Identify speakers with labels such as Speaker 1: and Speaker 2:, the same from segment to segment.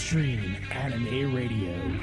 Speaker 1: Extreme Anime Radio.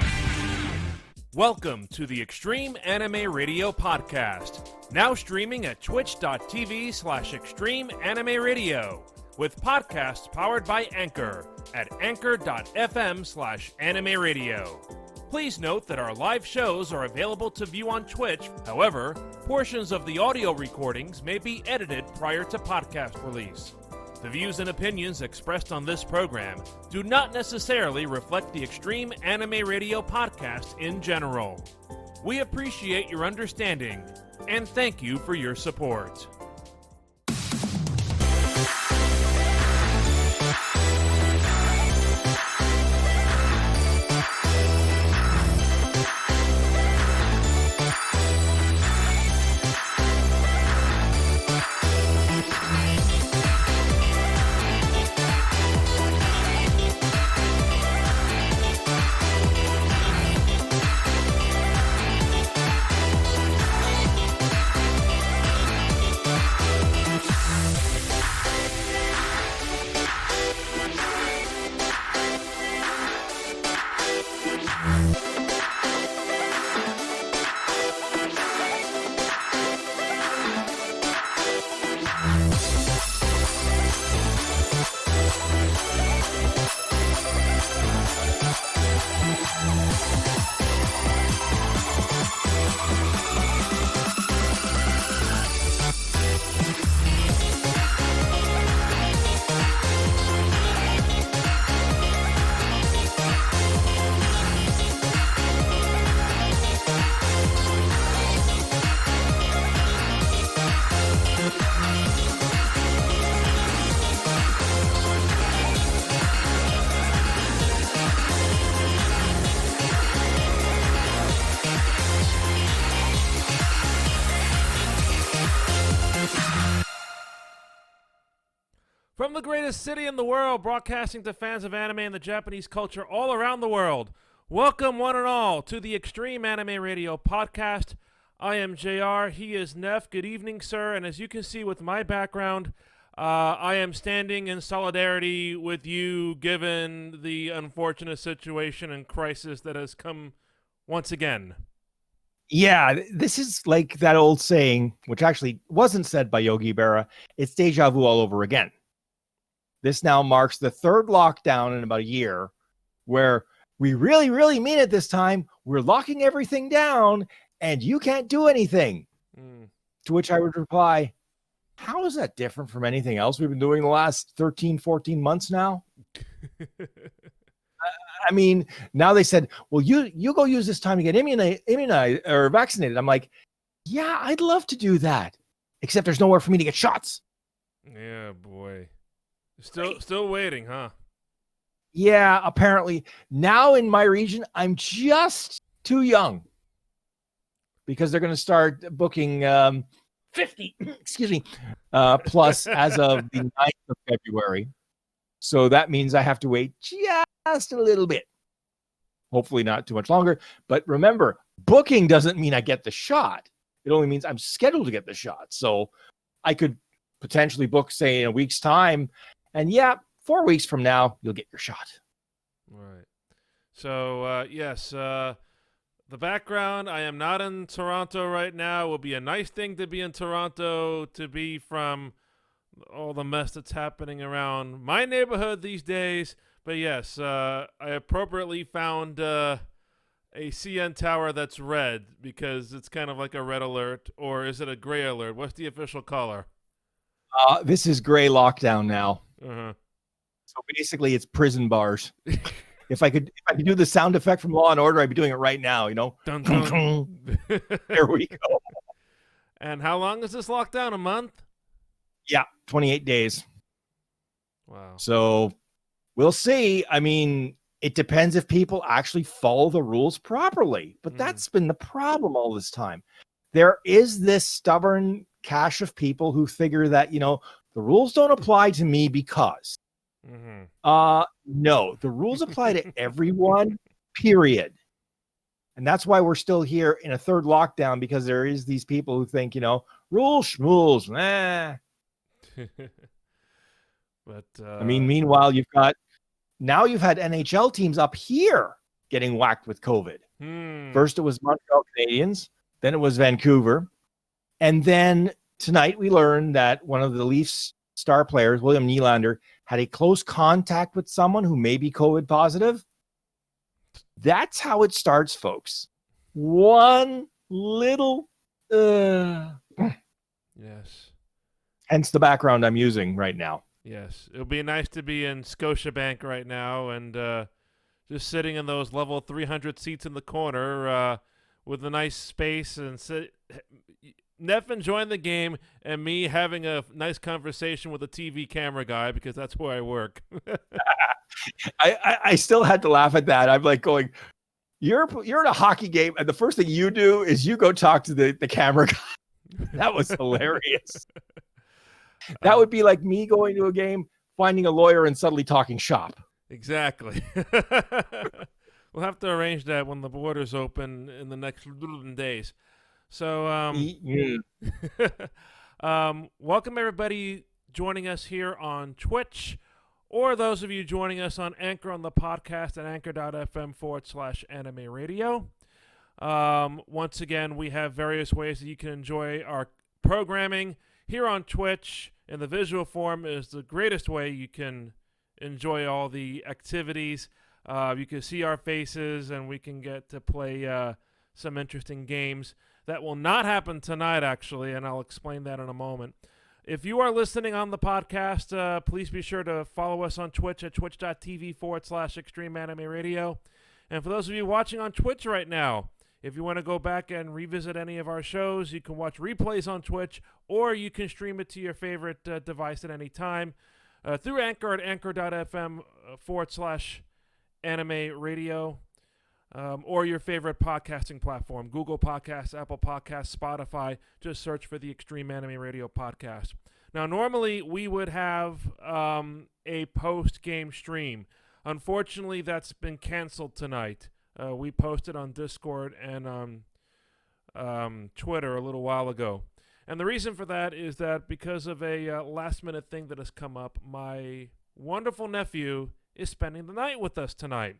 Speaker 2: Welcome to the Extreme Anime Radio podcast, now streaming at twitch.tv/Extreme Anime Radio, with podcasts powered by Anchor at anchor.fm/Anime Radio. Please note that our live shows are available to view on Twitch. However, portions of the audio recordings may be edited prior to podcast release. The views and opinions expressed on this program do not necessarily reflect the Extreme Anime Radio podcast in general. We appreciate your understanding and thank you for your support. From the greatest city in the world, broadcasting to fans of anime and the Japanese culture all around the world, welcome one and all to the Extreme Anime Radio podcast. I am JR, he is Neff. Good evening, sir, and as you can see with my background, I am standing in solidarity with you given the unfortunate situation and crisis that has come once again.
Speaker 3: Yeah, this is like that old saying, which actually wasn't said by Yogi Berra. It's deja vu all over again. This now marks the third lockdown in about a year where we really, really mean it this time. We're locking everything down and you can't do anything. To which I would reply, how is that different from anything else we've been doing the last 13, 14 months now? I mean, now they said, well, you go use this time to get immunized or vaccinated. I'm like, yeah, I'd love to do that. Except there's nowhere for me to get shots.
Speaker 2: Yeah, boy. Still waiting, huh?
Speaker 3: Yeah, apparently. Now in my region, I'm just too young. Because they're going to start booking 50, plus as of the 9th of February. So that means I have to wait just a little bit. Hopefully not too much longer. But remember, booking doesn't mean I get the shot. It only means I'm scheduled to get the shot. So I could potentially book, say, in a week's time. And yeah, 4 weeks from now, you'll get your shot.
Speaker 2: Right. So, yes, the background, I am not in Toronto right now. It will be a nice thing to be in Toronto, to be from all the mess that's happening around my neighborhood these days. But yes, I appropriately found a CN tower that's red because it's kind of like a red alert. Or is it a gray alert? What's the official color?
Speaker 3: This is gray lockdown now.
Speaker 2: Uh-huh.
Speaker 3: So basically, it's prison bars. If I could do the sound effect from Law and Order, I'd be doing it right now. You know,
Speaker 2: dun, dun.
Speaker 3: There we go.
Speaker 2: And how long is this lockdown? A month?
Speaker 3: Yeah, 28 days.
Speaker 2: Wow.
Speaker 3: So we'll see. I mean, it depends if people actually follow the rules properly. But that's been the problem all this time. There is this stubborn cache of people who figure that, you know, the rules don't apply to me because. No, the rules apply to everyone, period. And that's why we're still here in a third lockdown, because there is these people who think, you know, rules, schmools,
Speaker 2: But
Speaker 3: I mean, meanwhile, you've got now you've had NHL teams up here getting whacked with COVID. First it was Montreal Canadiens, then it was Vancouver. And then tonight we learned that one of the Leafs star players, William Nylander, had a close contact with someone who may be COVID positive. That's how it starts, folks. One little
Speaker 2: Yes.
Speaker 3: hence the background I'm using right now.
Speaker 2: Yes. It would be nice to be in Scotiabank right now and just sitting in those level 300 seats in the corner with a nice space and Neff enjoying the game and me having a nice conversation with a TV camera guy because that's where I work.
Speaker 3: I still had to laugh at that. I'm like going, you're in a hockey game and the first thing you do is you go talk to the camera guy. That was hilarious. That would be like me going to a game, finding a lawyer and suddenly talking shop.
Speaker 2: Exactly. We'll have to arrange that when the borders open in the next days. So, welcome everybody joining us here on Twitch, or those of you joining us on Anchor on the podcast at anchor.fm/anime radio. Once again, we have various ways that you can enjoy our programming. Here on Twitch, in the visual form, is the greatest way you can enjoy all the activities. You can see our faces, and we can get to play some interesting games. That will not happen tonight, actually, and I'll explain that in a moment. If you are listening on the podcast, please be sure to follow us on Twitch at twitch.tv/Extreme Anime Radio. And for those of you watching on Twitch right now, if you want to go back and revisit any of our shows, you can watch replays on Twitch, or you can stream it to your favorite device at any time through Anchor at anchor.fm/anime radio. Or your favorite podcasting platform, Google Podcasts, Apple Podcasts, Spotify. Just search for the Extreme Anime Radio podcast. Now, normally we would have a post-game stream. Unfortunately, that's been canceled tonight. We posted on Discord and on Twitter a little while ago. And the reason for that is that because of a last-minute thing that has come up, my wonderful nephew is spending the night with us tonight.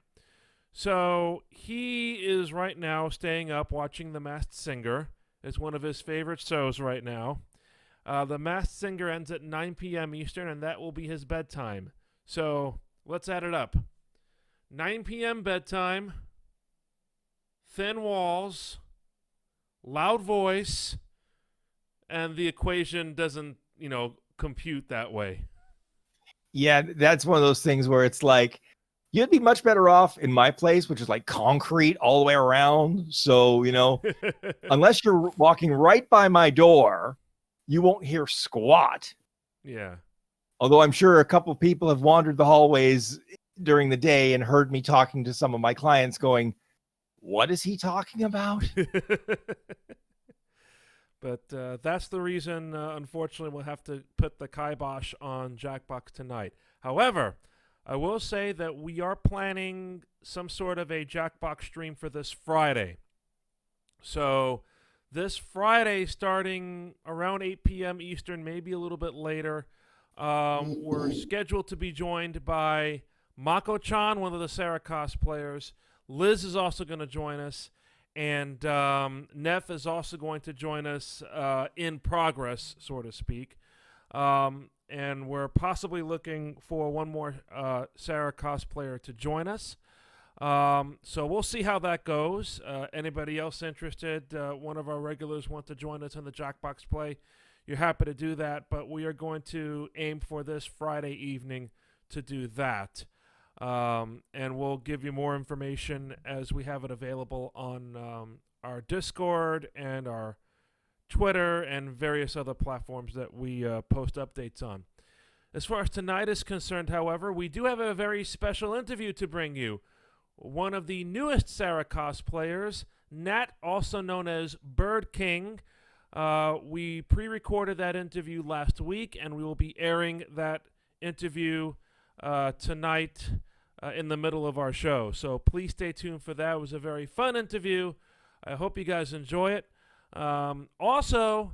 Speaker 2: So he is right now staying up watching The Masked Singer. It's one of his favorite shows right now. The Masked Singer ends at 9 p.m. Eastern, and that will be his bedtime. So let's add it up. 9 p.m. bedtime, thin walls, loud voice, and the equation doesn't, compute that way.
Speaker 3: Yeah, that's one of those things where it's like, you'd be much better off in my place, which is like concrete all the way around. So, unless you're walking right by my door, you won't hear squat.
Speaker 2: Yeah.
Speaker 3: Although I'm sure a couple of people have wandered the hallways during the day and heard me talking to some of my clients going, what is he talking about?
Speaker 2: But that's the reason, unfortunately, we'll have to put the kibosh on Jackbox tonight. However, I will say that we are planning some sort of a Jackbox stream for this Friday. So this Friday, starting around 8 p.m. Eastern, maybe a little bit later, we're scheduled to be joined by Mako-chan, one of the Sarah cosplayers. Liz is also going to join us. And Neff is also going to join us in progress, so to speak. And we're possibly looking for one more Sarah cosplayer to join us. So we'll see how that goes. Anybody else interested? One of our regulars want to join us in the Jackbox play. You're happy to do that, but we are going to aim for this Friday evening to do that. And we'll give you more information as we have it available on our Discord and our Twitter and various other platforms that we post updates on. As far as tonight is concerned, however, we do have a very special interview to bring you. One of the newest Sarah cosplayers, Nat, also known as Bird King. We pre-recorded that interview last week, and we will be airing that interview tonight in the middle of our show. So please stay tuned for that. It was a very fun interview. I hope you guys enjoy it. Also,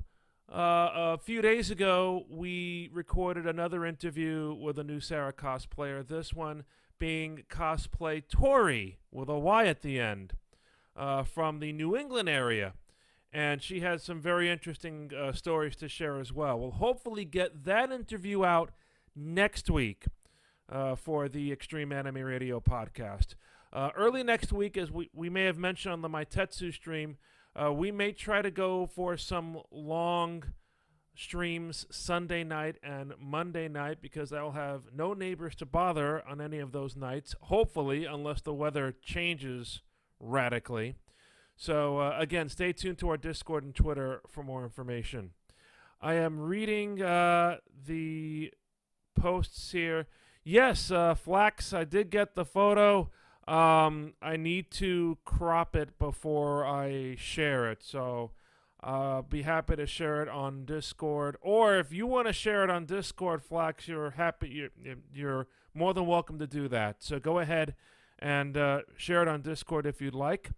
Speaker 2: a few days ago, we recorded another interview with a new Sarah cosplayer, this one being cosplay Tori with a Y at the end from the New England area. And she has some very interesting stories to share as well. We'll hopefully get that interview out next week for the Extreme Anime Radio podcast. Early next week, as we may have mentioned on the Maitetsu stream, we may try to go for some long streams Sunday night and Monday night because I'll have no neighbors to bother on any of those nights, hopefully, unless the weather changes radically. So, again, stay tuned to our Discord and Twitter for more information. I am reading the posts here. Yes, Flax, I did get the photo. I need to crop it before I share it, so be happy to share it on Discord. Or if you want to share it on Discord, Flax, you're more than welcome to do that. So go ahead and share it on Discord if you'd like.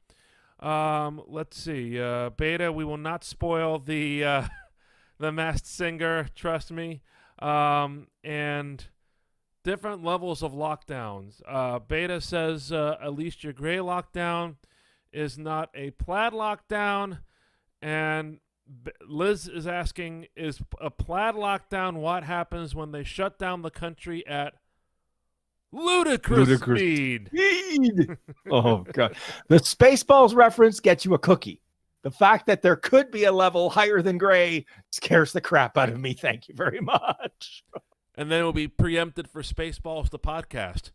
Speaker 2: Let's see. Beta, we will not spoil the Masked Singer, trust me. And different levels of lockdowns. Beta says at least your gray lockdown is not a plaid lockdown. And Liz is asking, is a plaid lockdown what happens when they shut down the country at ludicrous speed?
Speaker 3: Oh, God. The Spaceballs reference gets you a cookie. The fact that there could be a level higher than gray scares the crap out of me. Thank you very much.
Speaker 2: And then it will be preempted for Spaceballs, the podcast.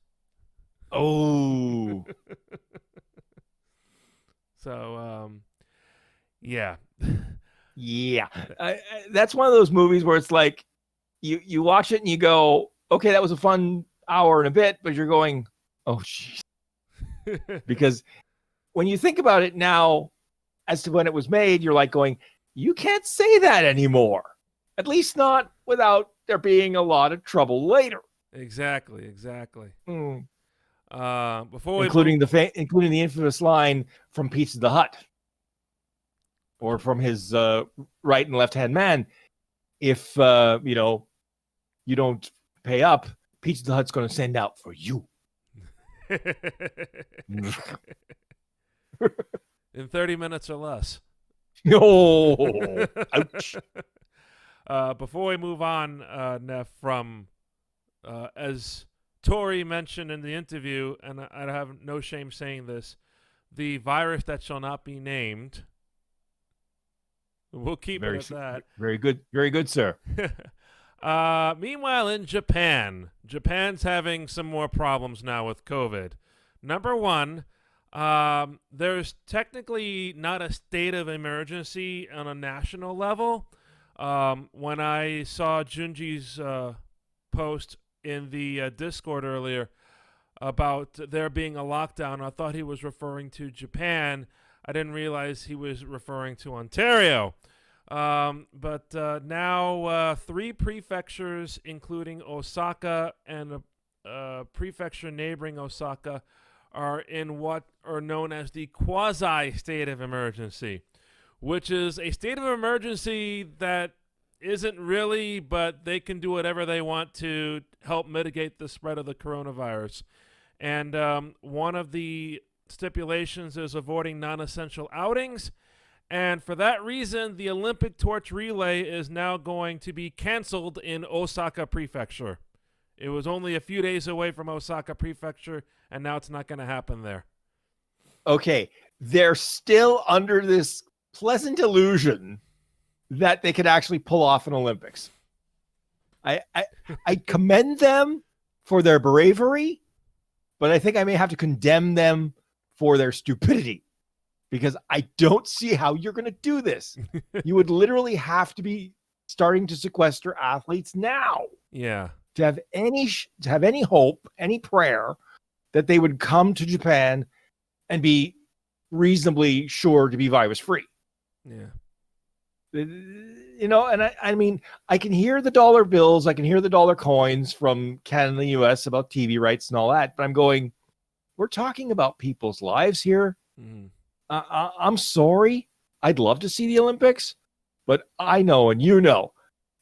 Speaker 3: Oh.
Speaker 2: So, yeah.
Speaker 3: Yeah. That's one of those movies where it's like you watch it and you go, okay, that was a fun hour and a bit, but you're going, oh, jeez. Because when you think about it now, as to when it was made, you're like going, you can't say that anymore. At least not without there being a lot of trouble later.
Speaker 2: Exactly.
Speaker 3: Mm.
Speaker 2: Before
Speaker 3: including the infamous line from Pizza the Hut, or from his right and left hand man, if you don't pay up, Pizza the Hut's going to send out for you.
Speaker 2: In 30 minutes or less.
Speaker 3: Oh, ouch.
Speaker 2: Before we move on, Neff, from as Tori mentioned in the interview, and I have no shame saying this, the virus that shall not be named. We'll keep it at that.
Speaker 3: Very good, sir.
Speaker 2: Meanwhile, in Japan's having some more problems now with COVID. Number one, there's technically not a state of emergency on a national level. When I saw Junji's post in the Discord earlier about there being a lockdown, I thought he was referring to Japan. I didn't realize he was referring to Ontario. But now 3 prefectures, including Osaka and a prefecture neighboring Osaka, are in what are known as the quasi-state of emergency, which is a state of emergency that isn't really, but they can do whatever they want to help mitigate the spread of the coronavirus. And one of the stipulations is avoiding non-essential outings. And for that reason, the Olympic torch relay is now going to be canceled in Osaka Prefecture. It was only a few days away from Osaka Prefecture, and now it's not going to happen there.
Speaker 3: Okay, they're still under this pleasant illusion that they could actually pull off an Olympics. I commend them for their bravery, but I think I may have to condemn them for their stupidity, because I don't see how you're going to do this. You would literally have to be starting to sequester athletes now.
Speaker 2: Yeah.
Speaker 3: To have any hope, any prayer that they would come to Japan and be reasonably sure to be virus free.
Speaker 2: Yeah.
Speaker 3: And I mean, I can hear the dollar bills, I can hear the dollar coins from Canada and the US about TV rights and all that, but I'm going, we're talking about people's lives here.
Speaker 2: Mm-hmm.
Speaker 3: I'm sorry. I'd love to see the Olympics, but I know, and you know,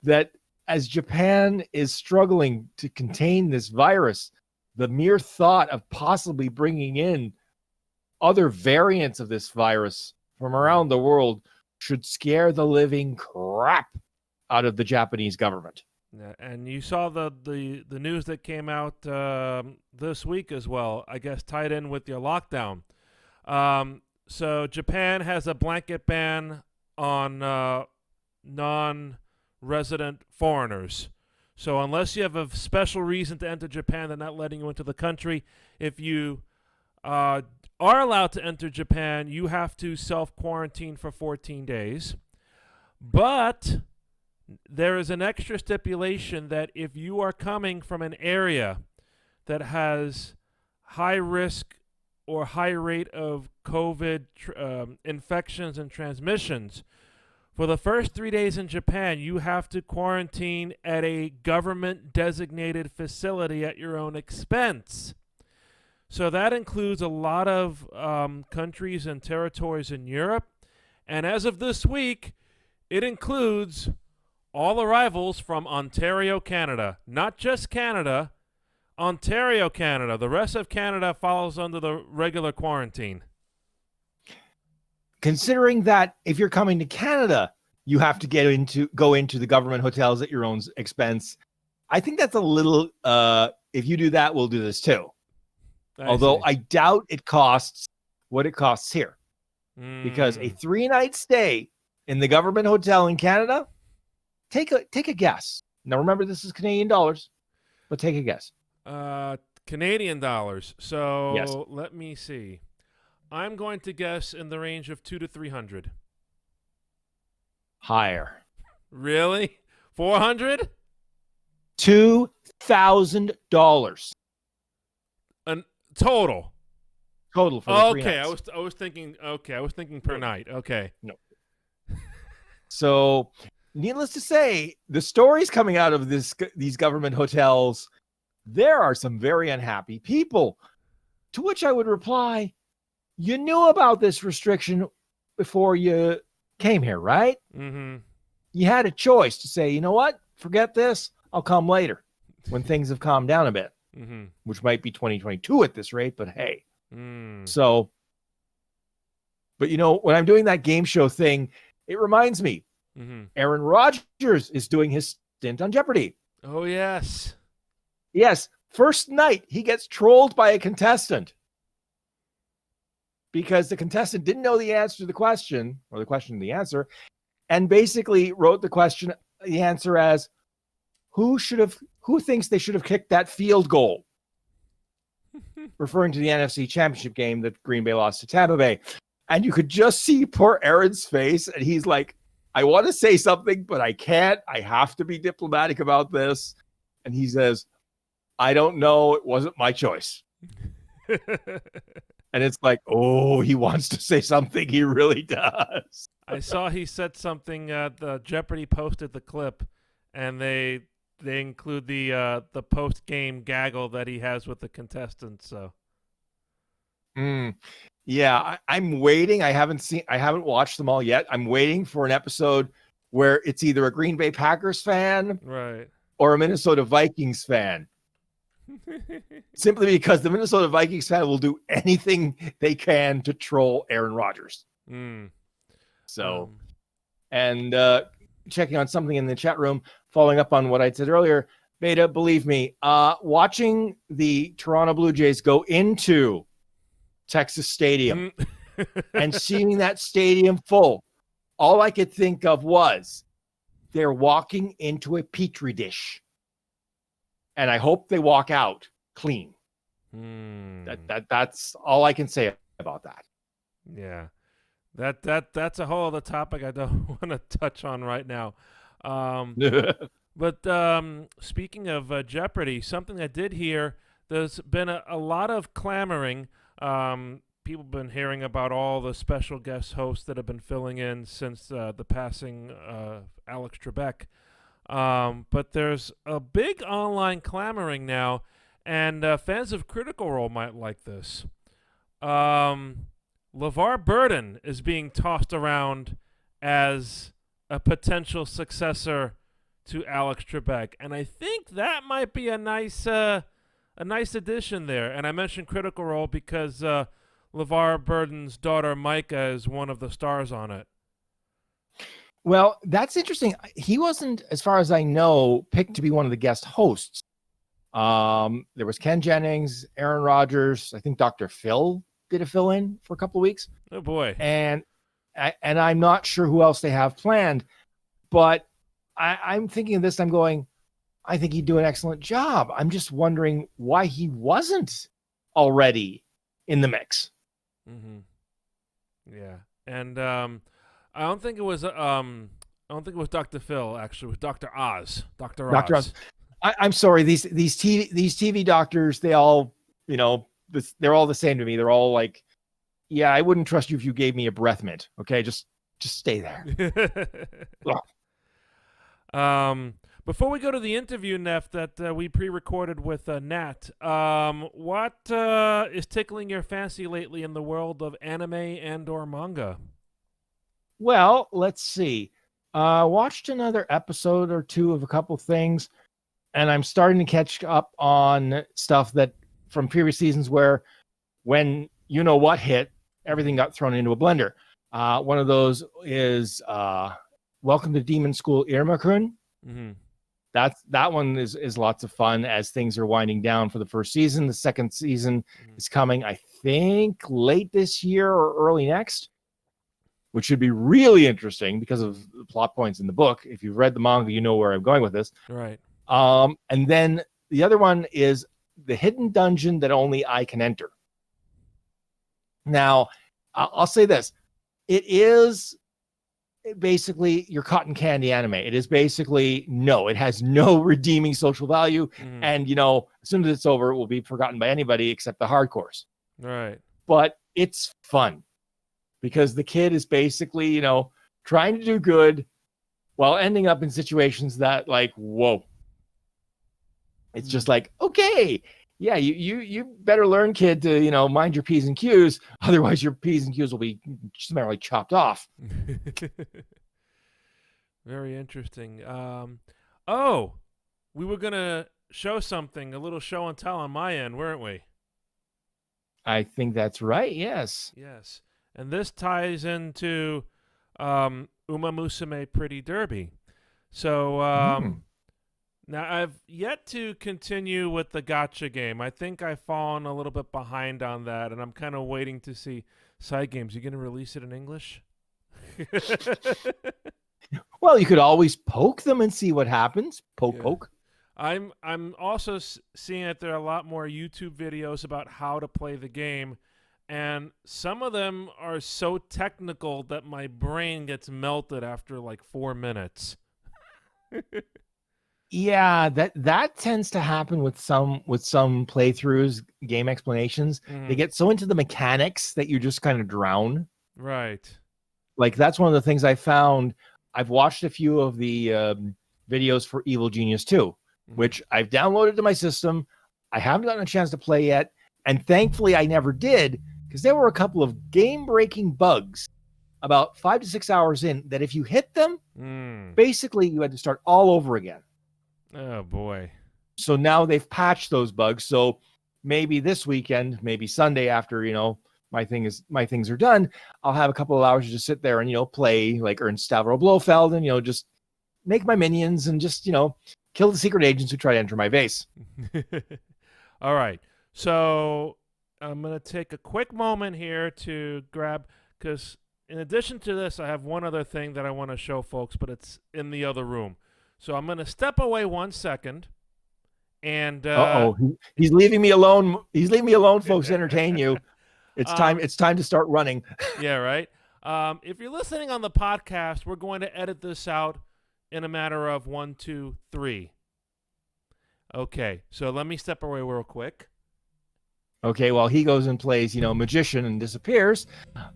Speaker 3: that as Japan is struggling to contain this virus, the mere thought of possibly bringing in other variants of this virus from around the world should scare the living crap out of the Japanese government.
Speaker 2: Yeah, and you saw the news that came out this week as well, I guess tied in with your lockdown. So Japan has a blanket ban on non-resident foreigners. So unless you have a special reason to enter Japan, they're not letting you into the country. If you are allowed to enter Japan, you have to self-quarantine for 14 days. But there is an extra stipulation that if you are coming from an area that has high risk or high rate of COVID infections and transmissions, for the first 3 days in Japan, you have to quarantine at a government-designated facility at your own expense. So that includes a lot of countries and territories in Europe. And as of this week, it includes all arrivals from Ontario, Canada. Not just Canada, Ontario, Canada. The rest of Canada follows under the regular quarantine.
Speaker 3: Considering that if you're coming to Canada, you have to go into the government hotels at your own expense. I think that's a little, if you do that, we'll do this too. Although I doubt it costs what it costs here. Because a 3-night stay in the government hotel in Canada, take a guess. Now remember, this is Canadian dollars, but take a guess.
Speaker 2: Canadian dollars. So
Speaker 3: yes.
Speaker 2: Let me see. I'm going to guess in the range of $200 to $300.
Speaker 3: Higher.
Speaker 2: Really? $400?
Speaker 3: $2,000.
Speaker 2: Total
Speaker 3: for the 3
Speaker 2: okay.
Speaker 3: nights.
Speaker 2: I was thinking per night. Okay.
Speaker 3: No. So, needless to say, the stories coming out of these government hotels, there are some very unhappy people. To which I would reply, you knew about this restriction before you came here, right?
Speaker 2: Mm-hmm.
Speaker 3: You had a choice to say, you know what? Forget this. I'll come later when things have calmed down a bit.
Speaker 2: Mm-hmm.
Speaker 3: Which might be 2022 at this rate, but hey. So, but when I'm doing that game show thing, it reminds me, Aaron Rodgers is doing his stint on Jeopardy.
Speaker 2: Oh, yes.
Speaker 3: Yes. First night, he gets trolled by a contestant because the contestant didn't know the answer to the question, or the question the answer, and basically wrote the answer as, who thinks they should have kicked that field goal? Referring to the NFC Championship game that Green Bay lost to Tampa Bay. And you could just see poor Aaron's face, and he's like, I want to say something, but I can't. I have to be diplomatic about this. And he says, I don't know. It wasn't my choice. And it's like, oh, he wants to say something. He really does.
Speaker 2: I saw he said something. The Jeopardy posted the clip, and they include the post-game gaggle that he has with the contestants. So,
Speaker 3: yeah, I'm waiting. I haven't watched them all yet. I'm waiting for an episode where it's either a Green Bay Packers fan,
Speaker 2: right,
Speaker 3: or a Minnesota Vikings fan. Simply because the Minnesota Vikings fan will do anything they can to troll Aaron Rodgers. So, and checking on something in the chat room, following up on what I said earlier, Beta, believe me, watching the Toronto Blue Jays go into Texas Stadium and seeing that stadium full, all I could think of was they're walking into a petri dish. And I hope they walk out clean. That's all I can say about that.
Speaker 2: Yeah. That's a whole other topic I don't want to touch on right now. But speaking of Jeopardy, something I did hear, there's been a lot of clamoring. People have been hearing about all the special guest hosts that have been filling in since the passing of Alex Trebek. But there's a big online clamoring now, and fans of Critical Role might like this. LeVar Burton is being tossed around as a potential successor to Alex Trebek, and I think that might be a nice a nice addition there. And I mentioned Critical Role because LeVar Burton's daughter Micah is one of the stars on it.
Speaker 3: Well, that's interesting. He wasn't, as far as I know, picked to be one of the guest hosts. There was Ken Jennings, Aaron Rodgers. I think Dr. Phil did a fill-in for a couple of weeks.
Speaker 2: Oh boy!
Speaker 3: And I'm not sure who else they have planned, but I'm thinking of this. I'm going, I think he'd do an excellent job. I'm just wondering why he wasn't already in the mix.
Speaker 2: Mm-hmm. Yeah, and I don't think it was Dr. Phil. Actually, it was Dr. Oz. Dr. Oz.
Speaker 3: I'm sorry. These TV doctors, they all, they're all the same to me. They're all like, yeah, I wouldn't trust you if you gave me a breath mint. Okay, just stay there.
Speaker 2: Before we go to the interview, Neff, that we pre-recorded with Nat, what is tickling your fancy lately in the world of anime and/or manga?
Speaker 3: Well, let's see. Watched another episode or two of a couple things, and I'm starting to catch up on stuff that from previous seasons where when you know what hit, everything got thrown into a blender. One of those is Welcome to Demon School Irma-kun.
Speaker 2: Mm-hmm.
Speaker 3: That one is lots of fun as things are winding down for the first season. The second season is coming, I think, late this year or early next, which should be really interesting because of the plot points in the book. If you've read the manga, you know where I'm going with this.
Speaker 2: Right.
Speaker 3: And then the other one is The Hidden Dungeon That Only I Can Enter. Now, I'll say this. It is basically your cotton candy anime. It is basically, it has no redeeming social value.
Speaker 2: Mm-hmm.
Speaker 3: And, as soon as it's over, it will be forgotten by anybody except the hardcores.
Speaker 2: Right.
Speaker 3: But it's fun because the kid is basically, trying to do good while ending up in situations that like, whoa. It's just like, okay, yeah, you better learn, kid, to, mind your P's and Q's. Otherwise, your P's and Q's will be summarily chopped off.
Speaker 2: Very interesting. We were going to show something, a little show and tell on my end, weren't we?
Speaker 3: I think that's right, yes.
Speaker 2: Yes. And this ties into Uma Musume Pretty Derby. So, now, I've yet to continue with the gacha game. I think I've fallen a little bit behind on that, and I'm kind of waiting to see side games. You going to release it in English?
Speaker 3: Well, you could always poke them and see what happens. Poke.
Speaker 2: I'm also seeing that there are a lot more YouTube videos about how to play the game, and some of them are so technical that my brain gets melted after like 4 minutes.
Speaker 3: Yeah, that tends to happen with some playthroughs, game explanations. They get so into the mechanics that you just kind of drown.
Speaker 2: Right.
Speaker 3: Like that's one of the things I found. I've watched a few of the videos for Evil Genius 2, which I've downloaded to my system. I haven't gotten a chance to play yet, and thankfully I never did because there were a couple of game-breaking bugs about 5 to 6 hours in that if you hit them, basically you had to start all over again.
Speaker 2: Oh boy.
Speaker 3: So now they've patched those bugs. So maybe this weekend, maybe Sunday after, my things are done, I'll have a couple of hours to just sit there and, play like Ernst Stavro Blofeld and, just make my minions and just, kill the secret agents who try to enter my base.
Speaker 2: All right. So I'm going to take a quick moment here to grab, because in addition to this, I have one other thing that I want to show folks, but it's in the other room. So I'm going to step away 1 second, and
Speaker 3: he's leaving me alone. He's leaving me alone, folks. To entertain you. It's time. It's time to start running.
Speaker 2: Yeah, right. If you're listening on the podcast, we're going to edit this out in a matter of 1, 2, 3. Okay, so let me step away real quick.
Speaker 3: Okay, while he goes and plays, magician and disappears,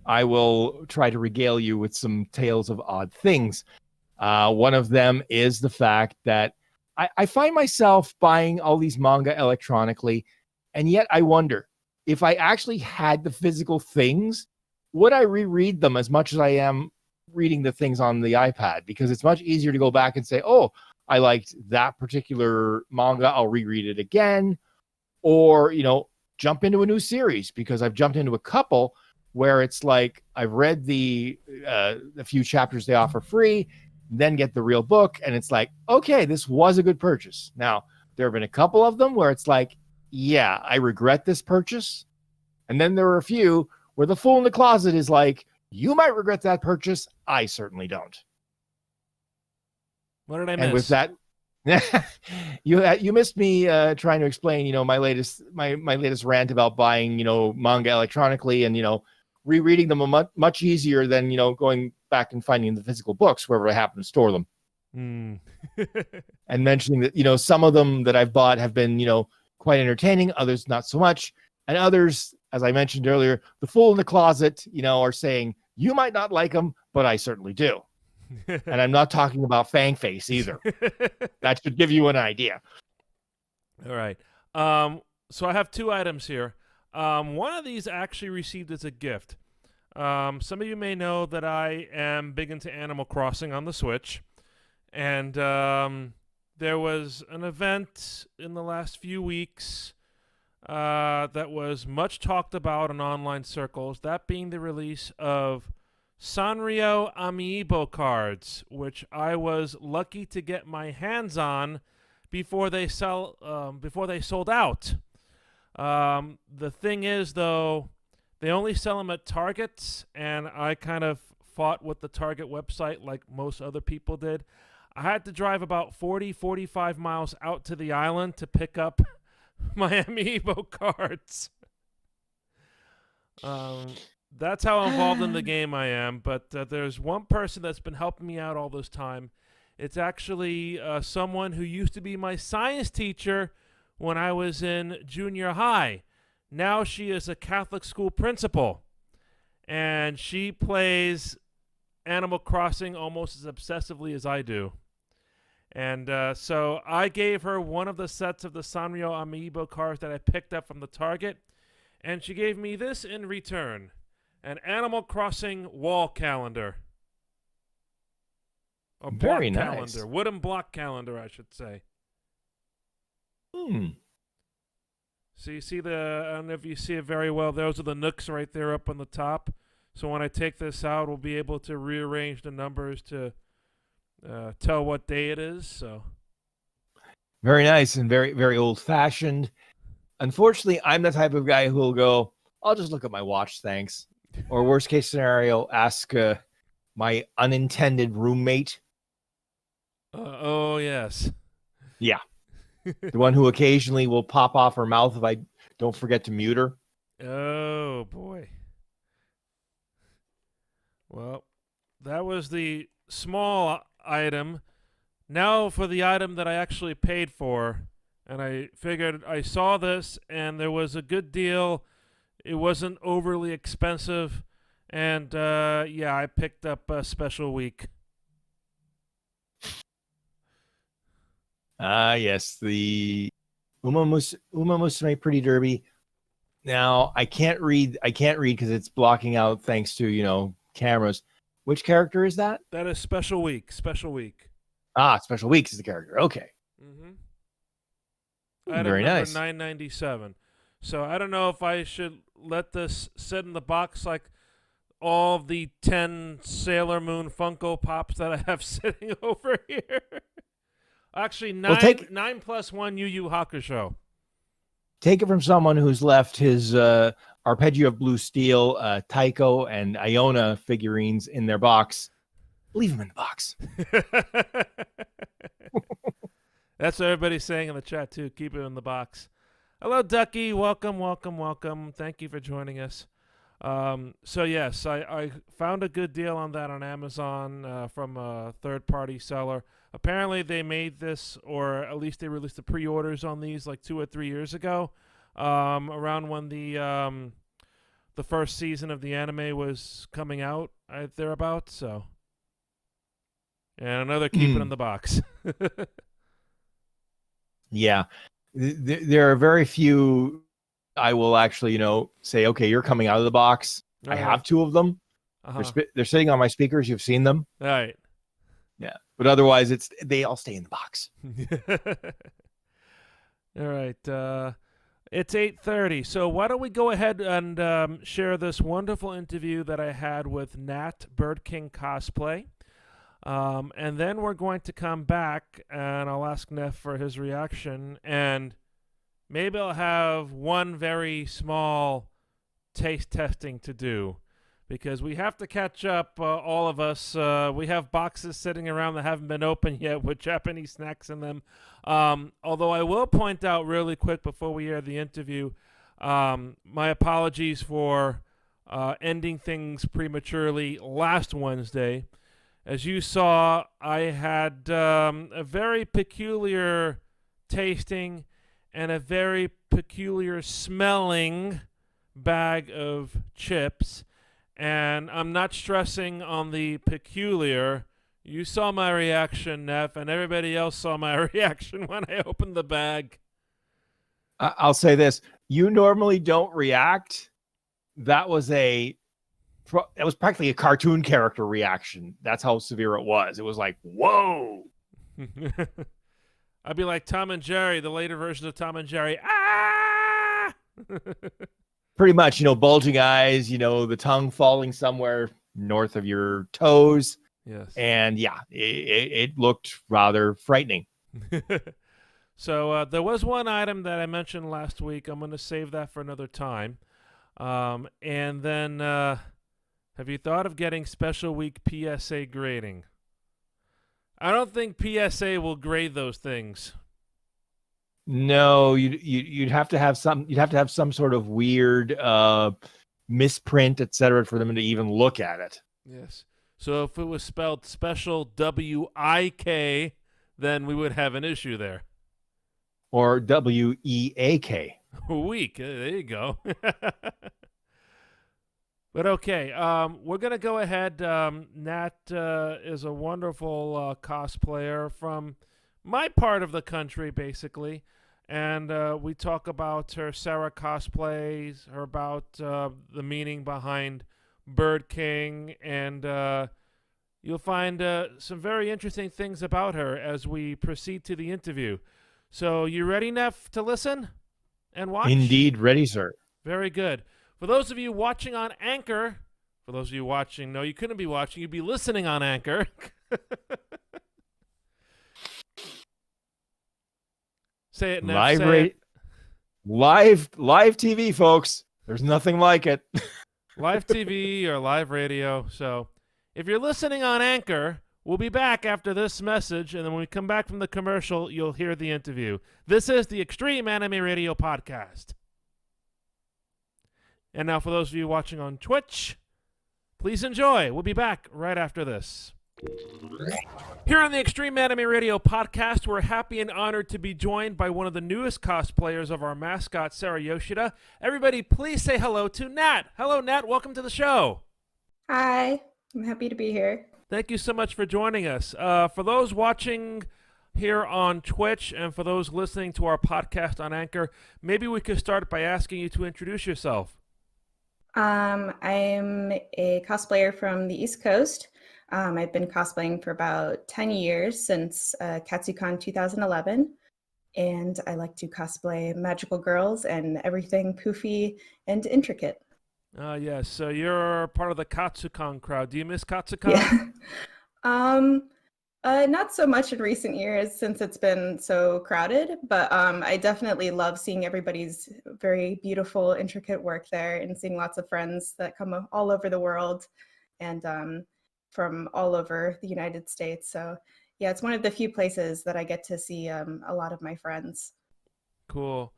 Speaker 3: I will try to regale you with some tales of odd things. One of them is the fact that I find myself buying all these manga electronically, and yet I wonder if I actually had the physical things, would I reread them as much as I am reading the things on the iPad? Because it's much easier to go back and say, oh, I liked that particular manga, I'll reread it again. or, jump into a new series, because I've jumped into a couple where it's like I've read the few chapters they offer free, then get the real book, and it's like, okay, this was a good purchase. Now, there have been a couple of them where it's like, yeah, I regret this purchase. And then there are a few where the fool in the closet is like, you might regret that purchase. I certainly don't.
Speaker 2: What did I miss?
Speaker 3: And with that, you missed me trying to explain, my latest rant about buying, manga electronically and, rereading them much easier than, going back and finding the physical books wherever I happen to store them. And mentioning that, some of them that I've bought have been, quite entertaining, others not so much. And others, as I mentioned earlier, the fool in the closet, are saying, you might not like them, but I certainly do. And I'm not talking about Fang Face either. That should give you an idea.
Speaker 2: All right. So I have 2 items here. One of these actually received as a gift. Some of you may know that I am big into Animal Crossing on the Switch. And there was an event in the last few weeks that was much talked about in online circles, that being the release of Sanrio Amiibo cards, which I was lucky to get my hands on before they sold out. The thing is, though, they only sell them at Targets, and I kind of fought with the Target website like most other people did. I had to drive about 45 miles out to the island to pick up my Amiibo cards. That's how involved in the game I am, but there's one person that's been helping me out all this time. It's actually someone who used to be my science teacher when I was in junior high. Now she is a Catholic school principal, and she plays Animal Crossing almost as obsessively as I do. And so I gave her one of the sets of the Sanrio Amiibo cards that I picked up from the Target, and she gave me this in return. An Animal Crossing wall calendar. A block
Speaker 3: Very nice.
Speaker 2: calendar. Wooden block calendar, I should say. So you see I don't know if you see it very well. Those are the nooks right there up on the top. So when I take this out, we'll be able to rearrange the numbers to tell what day it is. So
Speaker 3: very nice and very, very old-fashioned. Unfortunately, I'm the type of guy who will go, I'll just look at my watch, thanks. Or worst case scenario, ask my unintended roommate.
Speaker 2: Oh, yes.
Speaker 3: Yeah. The one who occasionally will pop off her mouth if I don't forget to mute her.
Speaker 2: Oh, boy. Well, that was the small item. Now for the item that I actually paid for. And I figured I saw this and there was a good deal. It wasn't overly expensive. And, yeah, I picked up a Special Week.
Speaker 3: Yes, the Uma Musume Pretty Derby. Now, I can't read because it's blocking out thanks to, cameras. Which character is that?
Speaker 2: That is Special Week. Special Week.
Speaker 3: Special Week is the character. Okay.
Speaker 2: Item
Speaker 3: Very
Speaker 2: number
Speaker 3: nice.
Speaker 2: 997. So I don't know if I should let this sit in the box like all the 10 Sailor Moon Funko Pops that I have sitting over here. Actually, 9 plus 1 Yu Yu Hakusho.
Speaker 3: Take it from someone who's left his Arpeggio of Blue Steel, Taiko, and Iona figurines in their box. Leave them in the box.
Speaker 2: That's what everybody's saying in the chat, too. Keep it in the box. Hello, Ducky. Welcome, welcome, welcome. Thank you for joining us. So, yes, I found a good deal on that on Amazon from a third-party seller. Apparently, they made this, or at least they released the pre-orders on these like 2 or 3 years ago, around when the first season of the anime was coming out, thereabouts. So, and another keep it in the box.
Speaker 3: Yeah, there are very few. I will actually, say, okay, you're coming out of the box. I have 2 of them. They're sitting on my speakers. You've seen them.
Speaker 2: All right.
Speaker 3: Yeah, but otherwise, they all stay in the box.
Speaker 2: All right. It's 8:30, so why don't we go ahead and share this wonderful interview that I had with Nat, Bird King Cosplay. And then we're going to come back, and I'll ask Neff for his reaction, and maybe I'll have one very small taste testing to do, because we have to catch up, all of us. We have boxes sitting around that haven't been opened yet with Japanese snacks in them. Although I will point out really quick before we air the interview, my apologies for ending things prematurely last Wednesday. As you saw, I had a very peculiar tasting and a very peculiar smelling bag of chips. And I'm not stressing on the peculiar. You saw my reaction, Neff, and everybody else saw my reaction when I opened the bag.
Speaker 3: I'll say this. You normally don't react. That was practically a cartoon character reaction. That's how severe it was. It was like, whoa.
Speaker 2: I'd be like Tom and Jerry, the later version of Tom and Jerry. Ah!
Speaker 3: Pretty much, bulging eyes, the tongue falling somewhere north of your toes.
Speaker 2: Yes.
Speaker 3: And yeah, it looked rather frightening.
Speaker 2: So there was one item that I mentioned last week. I'm going to save that for another time. And then have you thought of getting special week PSA grading? I don't think PSA will grade those things.
Speaker 3: No, you'd have to have some sort of weird misprint, etc., for them to even look at it.
Speaker 2: Yes. So if it was spelled special WIK, then we would have an issue there.
Speaker 3: Or WEAK.
Speaker 2: Weak. There you go. But okay, we're going to go ahead. Nat is a wonderful cosplayer from my part of the country, basically. And we talk about her Sarah cosplays, about the meaning behind Bird King, and you'll find some very interesting things about her as we proceed to the interview. So you ready, Neff, to listen and watch?
Speaker 3: Indeed, ready, sir.
Speaker 2: Very good. For those of you watching on Anchor, no, you couldn't be watching, you'd be listening on Anchor. Say it, Neff.
Speaker 3: Live TV, folks. There's nothing like it.
Speaker 2: Live TV or live radio. So if you're listening on Anchor, we'll be back after this message, and then when we come back from the commercial, you'll hear the interview. This is the Extreme Anime Radio Podcast. And now for those of you watching on Twitch, please enjoy. We'll be back right after this. Here on the Extreme Anime Radio Podcast, we're happy and honored to be joined by one of the newest cosplayers of our mascot, Sarah Yoshida. Everybody, please say hello to Nat. Hello, Nat. Welcome to the show.
Speaker 4: Hi. I'm happy to be here.
Speaker 2: Thank you so much for joining us. For those watching here on Twitch and for those listening to our podcast on Anchor, maybe we could start by asking you to introduce yourself.
Speaker 4: I'm a cosplayer from the East Coast. I've been cosplaying for about 10 years, since KatsuCon 2011. And I like to cosplay magical girls and everything poofy and intricate.
Speaker 2: Yes, so you're part of the KatsuCon crowd. Do you miss KatsuCon?
Speaker 4: Yeah. Not so much in recent years since it's been so crowded, but I definitely love seeing everybody's very beautiful, intricate work there, and seeing lots of friends that come all over the world and from all over the United States. So yeah, it's one of the few places that I get to see a lot of my friends.
Speaker 2: Cool.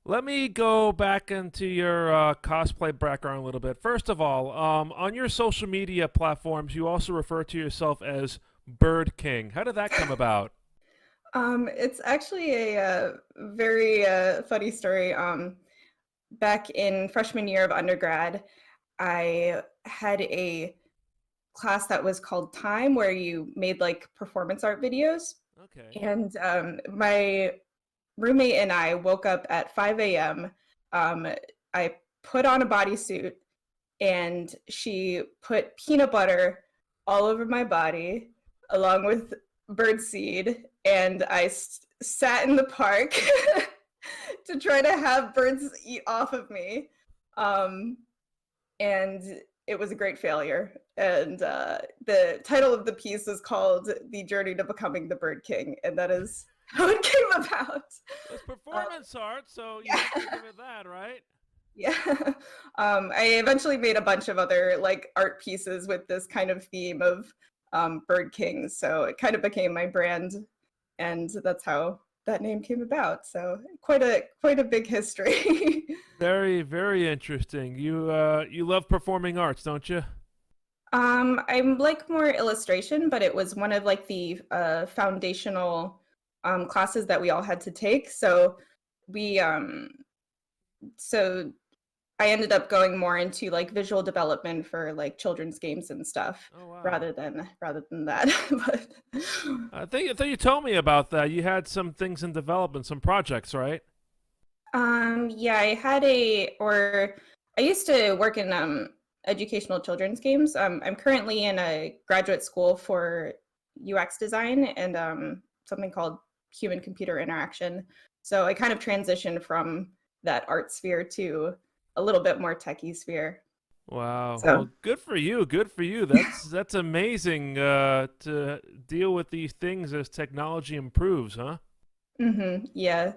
Speaker 2: Let me go back into your cosplay background a little bit. First of all, on your social media platforms, you also refer to yourself as Bird King. How did that come about?
Speaker 4: It's actually a very funny story. Back in freshman year of undergrad, I had a class that was called Time, where you made like performance art videos.
Speaker 2: Okay.
Speaker 4: And my roommate and I woke up at 5 a.m. I put on a bodysuit, and she put peanut butter all over my body, along with birdseed, and I sat in the park to try to have birds eat off of me. And it was a great failure. And the title of the piece is called The Journey to Becoming the Bird King. And that is how it came about.
Speaker 2: It's performance art, so you
Speaker 4: yeah.
Speaker 2: have to give it that, right?
Speaker 4: Yeah. I eventually made a bunch of other like art pieces with this kind of theme of bird kings. So it kind of became my brand, and that's how that name came about. So quite a big history.
Speaker 2: Very, very interesting. You love performing arts, don't you?
Speaker 4: I'm like more illustration, but it was one of like the foundational classes that we all had to take. So we so I ended up going more into like visual development for like children's games and stuff.
Speaker 2: Oh wow.
Speaker 4: rather than that. But
Speaker 2: I thought you told me about that. You had some things in development, some projects, right?
Speaker 4: yeah, I used to work in educational children's games. I'm currently in a graduate school for UX design and something called human computer interaction. So I kind of transitioned from that art sphere to a little bit more techie sphere.
Speaker 2: Wow.
Speaker 4: So
Speaker 2: Well, good for you. Good for you. That's amazing to deal with these things as technology improves, huh?
Speaker 4: yeah.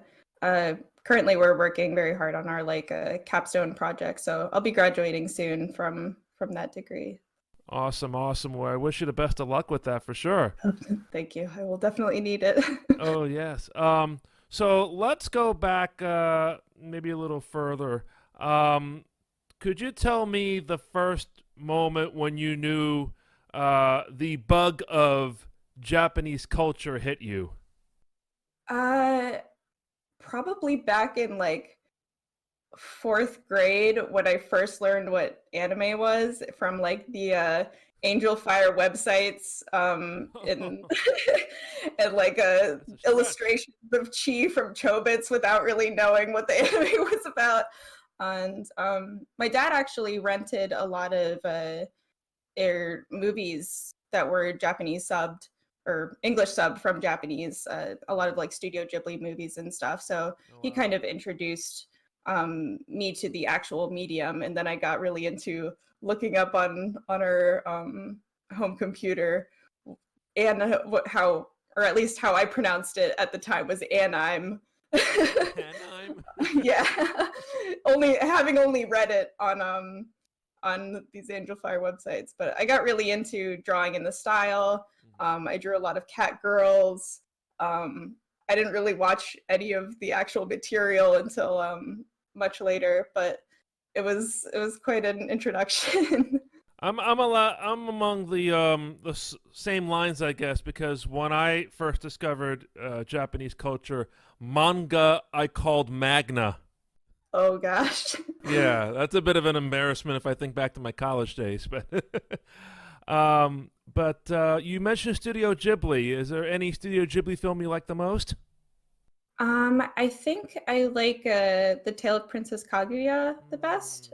Speaker 4: Currently we're working very hard on our like capstone project. So I'll be graduating soon from that degree.
Speaker 2: Awesome, awesome. Well, I wish you the best of luck with that for sure.
Speaker 4: Thank you. I will definitely need it.
Speaker 2: Oh, yes. So let's go back maybe a little further. Could you tell me the first moment when you knew the bug of Japanese culture hit you?
Speaker 4: Probably back in like fourth grade when I first learned what anime was from like the Angel Fire websites and and like illustrations of Chi from Chobits without really knowing what the anime was about. And my dad actually rented a lot of movies that were Japanese subbed or English subbed from Japanese, a lot of like Studio Ghibli movies and stuff. So he kind of introduced me to the actual medium, and then I got really into looking up on our home computer and how, or at least how I pronounced it at the time, was anime.
Speaker 2: Anime?
Speaker 4: Yeah, having only read it on these Angel Fire websites, but I got really into drawing in the style. I drew a lot of cat girls. I didn't really watch any of the actual material until much later, but it was quite an introduction.
Speaker 2: I'm among the same lines, I guess, because when I first discovered Japanese culture, manga I called Magna.
Speaker 4: Oh gosh.
Speaker 2: Yeah, that's a bit of an embarrassment if I think back to my college days, but you mentioned Studio Ghibli. Is there any Studio Ghibli film you like the most?
Speaker 4: I think I like The Tale of Princess Kaguya the best,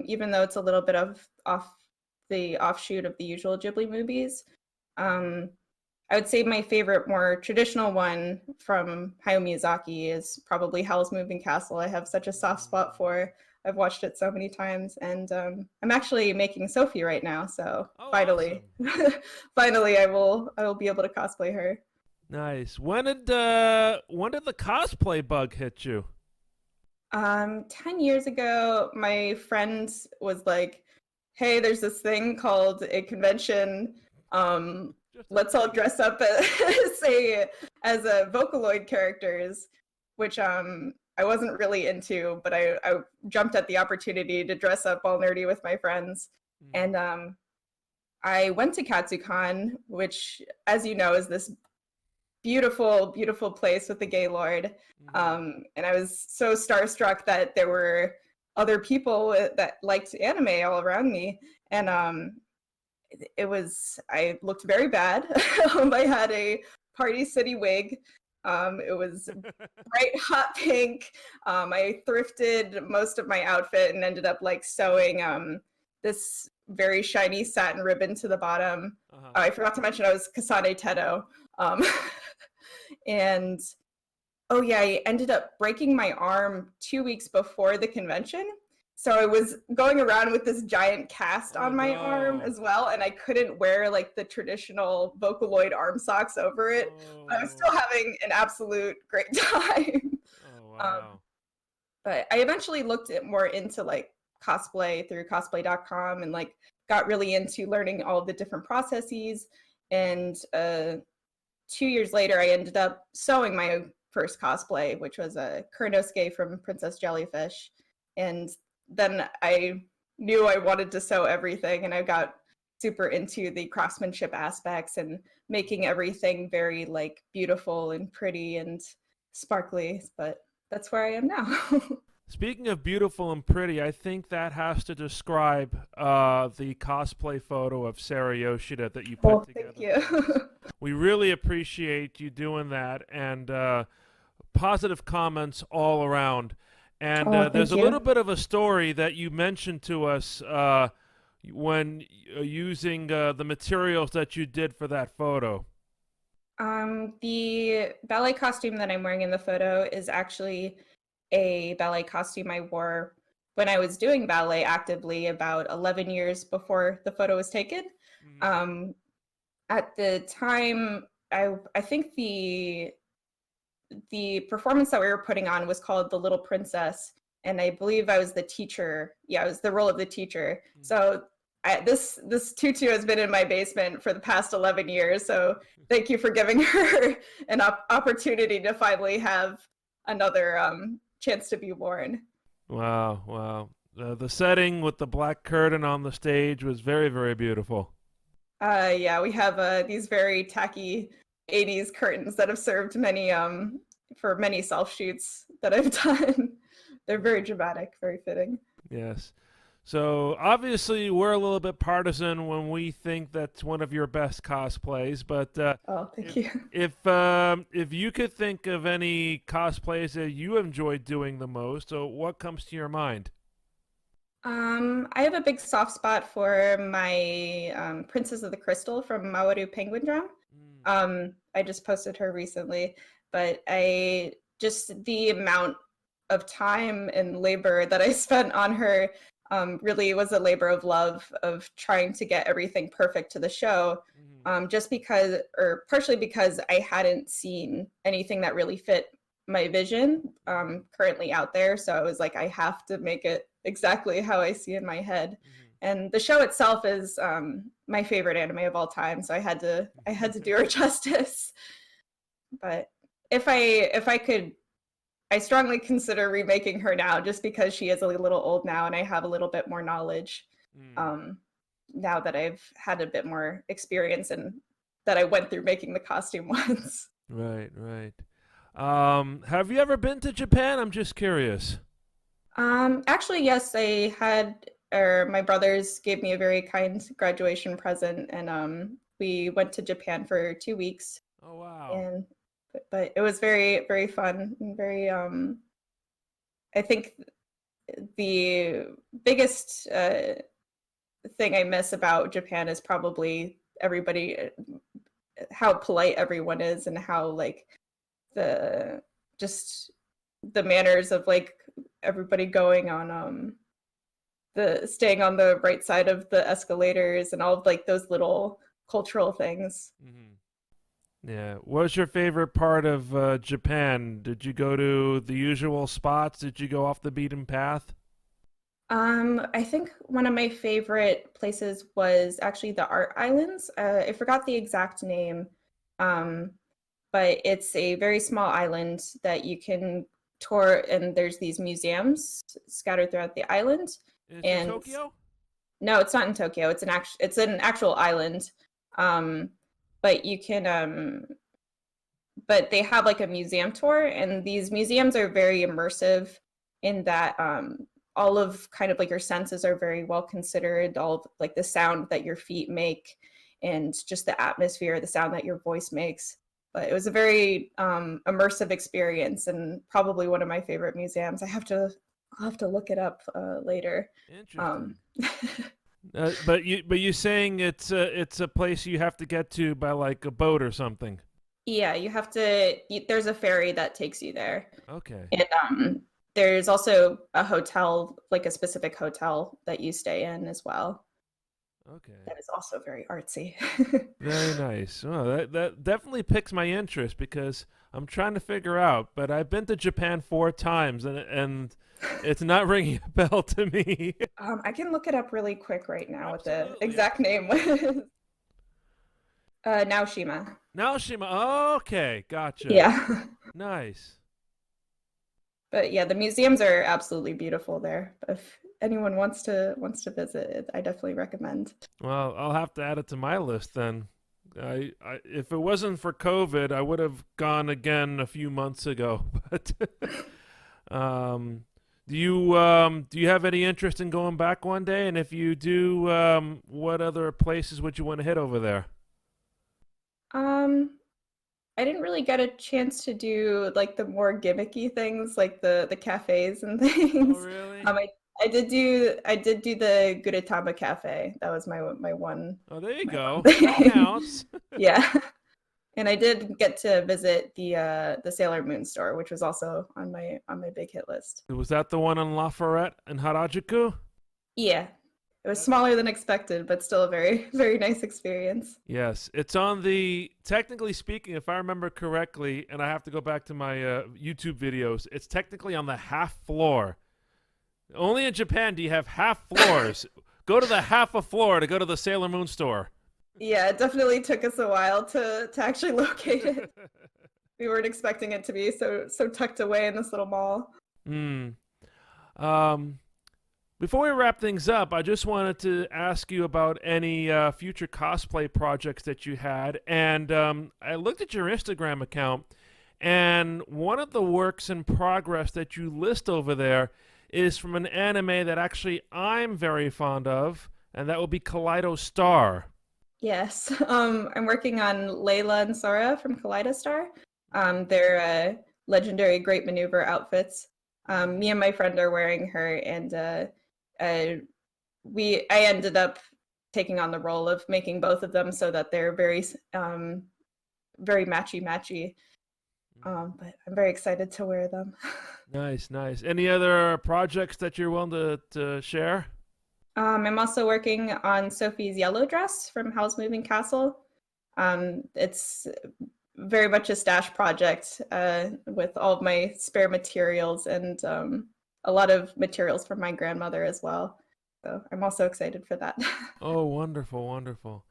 Speaker 4: even though it's a little bit of offshoot of the usual Ghibli movies. I would say my favorite, more traditional one from Hayao Miyazaki is probably Howl's Moving Castle. I have such a soft spot for. I've watched it so many times, and I'm actually making Sophie right now. So finally,
Speaker 2: awesome.
Speaker 4: finally, I will be able to cosplay her.
Speaker 2: Nice. When did the cosplay bug hit you?
Speaker 4: 10 years ago, my friend was like, "Hey, there's this thing called a convention. Let's all dress up as Vocaloid characters," which I wasn't really into, but I jumped at the opportunity to dress up all nerdy with my friends. And I went to KatsuCon, which, as you know, is this beautiful, beautiful place with the Gaylord. And I was so starstruck that there were other people that liked anime all around me. And I looked very bad. I had a Party City wig. It was bright hot pink. I thrifted most of my outfit and ended up like sewing this very shiny satin ribbon to the bottom. I forgot to mention I was Kasane Teto. And Oh yeah, I ended up breaking my arm 2 weeks before the convention. So I was going around with this giant cast
Speaker 2: Oh
Speaker 4: on my arm
Speaker 2: no.
Speaker 4: as well, and I couldn't wear like the traditional Vocaloid arm socks over it. But I was still
Speaker 2: Oh.
Speaker 4: having an absolute great time.
Speaker 2: Oh
Speaker 4: Um,
Speaker 2: wow.
Speaker 4: but I eventually looked at more into like cosplay through cosplay.com and like got really into learning all of the different processes. And 2 years later, I ended up sewing my first cosplay, which was a Kurnosuke from Princess Jellyfish. And then I knew I wanted to sew everything, and I got super into the craftsmanship aspects and making everything very like beautiful and pretty and sparkly. But that's where I am now.
Speaker 2: Speaking of beautiful and pretty, I think that has to describe the cosplay photo of Sarah Yoshida that you put
Speaker 4: Well,
Speaker 2: together.
Speaker 4: thank you.
Speaker 2: for us. We really appreciate you doing that, and positive comments all around. And
Speaker 4: Oh,
Speaker 2: there's a
Speaker 4: thank you.
Speaker 2: little bit of a story that you mentioned to us when using the materials that you did for that photo.
Speaker 4: The ballet costume that I'm wearing in the photo is actually a ballet costume I wore when I was doing ballet actively about 11 years before the photo was taken.
Speaker 2: Mhm.
Speaker 4: At the time, I think the performance that we were putting on was called The Little Princess, and I believe I was the teacher. Yeah, it was the role of the teacher. So this tutu has been in my basement for the past 11 years. So thank you for giving her an opportunity to finally have another chance to be worn.
Speaker 2: Wow, wow. The setting with the black curtain on the stage was very, very beautiful.
Speaker 4: Yeah, we have these very tacky 80s curtains that have served many for many self shoots that I've done. They're very dramatic, very fitting.
Speaker 2: Yes. So obviously we're a little bit partisan when we think that's one of your best cosplays, but
Speaker 4: Oh, thank
Speaker 2: if
Speaker 4: you.
Speaker 2: if you could think of any cosplays that you enjoy doing the most, so what comes to your mind?
Speaker 4: I have a big soft spot for my Princess of the Crystal from Mawaru Penguin Drum. I just posted her recently, but I just the amount of time and labor that I spent on her really was a labor of love of trying to get everything perfect to the show. Just because, or partially because I hadn't seen anything that really fit my vision currently out there. So I was like, I have to make it exactly how I see in my head. And the show itself is my favorite anime of all time, so I had to do her justice. But if I could, I strongly consider remaking her now, just because she is a little old now, and I have a little bit more knowledge now that I've had a bit more experience and that I went through making the costume once.
Speaker 2: Right, right. Have you ever been to Japan? I'm just curious.
Speaker 4: Actually, yes, I had, or my brothers gave me a very kind graduation present, and we went to Japan for 2 weeks,
Speaker 2: Oh wow.
Speaker 4: and but it was very, very fun and very. I think the biggest thing I miss about Japan is probably everybody, how polite everyone is, and how like the just the manners of like everybody going on the staying on the right side of the escalators and all of like those little cultural things.
Speaker 2: Yeah. What's your favorite part of Japan? Did you go to the usual spots? Did you go off the beaten path?
Speaker 4: I think one of my favorite places was actually the Art Islands. I forgot the exact name, but it's a very small island that you can tour, and there's these museums scattered throughout the island.
Speaker 2: Is it
Speaker 4: And
Speaker 2: Tokyo?
Speaker 4: no, it's not in Tokyo. It's an actual island. But you can but they have like a museum tour, and these museums are very immersive in that all of kind of like your senses are very well considered, all of like the sound that your feet make and just the atmosphere, the sound that your voice makes. But it was a very immersive experience, and probably one of my favorite museums. I'll have to look it up later.
Speaker 2: Interesting. But you saying it's a place you have to get to by like a boat or something.
Speaker 4: Yeah, you have to. There's a ferry that takes you there,
Speaker 2: Okay.
Speaker 4: and there's also a hotel, like a specific hotel that you stay in as well.
Speaker 2: Okay.
Speaker 4: That is also very artsy.
Speaker 2: Very nice. Well, that definitely piques my interest because I'm trying to figure out. But I've been to Japan 4 times, and it's not ringing a bell to me.
Speaker 4: I can look it up really quick right now what the
Speaker 2: Absolutely,
Speaker 4: exact name was. Naoshima.
Speaker 2: Naoshima. Okay, gotcha.
Speaker 4: Yeah.
Speaker 2: Nice.
Speaker 4: But yeah, the museums are absolutely beautiful there. If anyone wants to visit, I definitely recommend.
Speaker 2: Well, I'll have to add it to my list then. If it wasn't for COVID, I would have gone again a few months ago. But do you have any interest in going back one day? And if you do, what other places would you want to hit over there?
Speaker 4: I didn't really get a chance to do like the more gimmicky things, like the cafes and things.
Speaker 2: Oh, really?
Speaker 4: I did do the Gudetama Cafe. That was my one.
Speaker 2: Oh, there you
Speaker 4: my
Speaker 2: go.
Speaker 4: one thing.
Speaker 2: That counts.
Speaker 4: Yeah, and I did get to visit the Sailor Moon store, which was also on my big hit list.
Speaker 2: Was that the one on Lafayette and Harajuku?
Speaker 4: Yeah, it was smaller than expected, but still a very very nice experience.
Speaker 2: Yes, it's on the, technically speaking, if I remember correctly, and I have to go back to my YouTube videos, it's technically on the half floor. Only in Japan do you have half floors. Go to the half a floor to go to the Sailor Moon store.
Speaker 4: Yeah, it definitely took us a while to actually locate it. We weren't expecting it to be so tucked away in this little mall.
Speaker 2: Before we wrap things up, I just wanted to ask you about any future cosplay projects that you had. And I looked at your Instagram account, and one of the works in progress that you list over there is from an anime that actually I'm very fond of, and that will be Kaleido Star.
Speaker 4: Yes, I'm working on Layla and Sora from Kaleido Star. They're legendary Great Maneuver outfits. Me and my friend are wearing her, and I ended up taking on the role of making both of them so that they're very very matchy. But I'm very excited to wear them.
Speaker 2: Nice. Any other projects that you're willing to share?
Speaker 4: I'm also working on Sophie's yellow dress from Howl's Moving Castle. It's very much a stash project with all of my spare materials and a lot of materials from my grandmother as well. So I'm also excited for that.
Speaker 2: Oh, wonderful.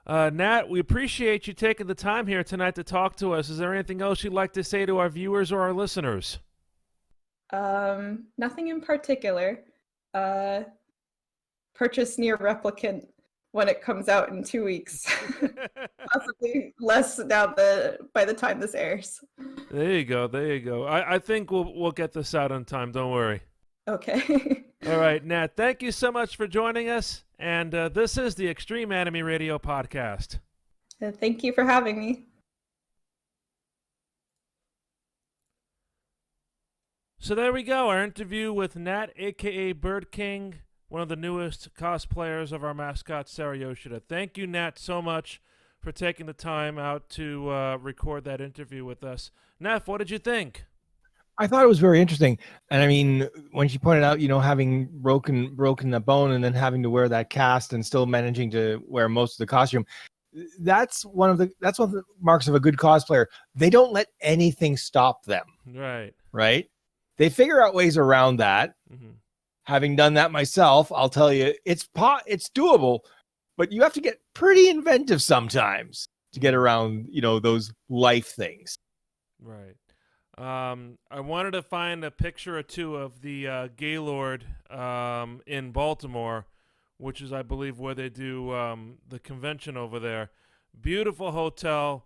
Speaker 2: Nat, we appreciate you taking the time here tonight to talk to us. Is there anything else you'd like to say to our viewers or our listeners?
Speaker 4: Nothing in particular. Purchase Near Replicant when it comes out in 2 weeks. Possibly less now by the time this airs.
Speaker 2: There you go. I think we'll get this out on time. Don't worry.
Speaker 4: Okay.
Speaker 2: All right, Nat, thank you so much for joining us. And this is the Extreme Anime Radio Podcast.
Speaker 4: Thank you for having me.
Speaker 2: So there we go, our interview with Nat, a.k.a. Bird King, one of the newest cosplayers of our mascot, Sarah Yoshida. Thank you, Nat, so much for taking the time out to record that interview with us. Nat, what did you think?
Speaker 3: I thought it was very interesting. And I mean, when she pointed out, having broken the bone and then having to wear that cast and still managing to wear most of the costume, that's one of the marks of a good cosplayer. They don't let anything stop them. Right? They figure out ways around that. Mm-hmm. Having done that myself, I'll tell you, it's doable, but you have to get pretty inventive sometimes to get around, those life things.
Speaker 2: Right. I wanted to find a picture or two of the Gaylord in Baltimore, which is, I believe, where they do the convention over there. Beautiful hotel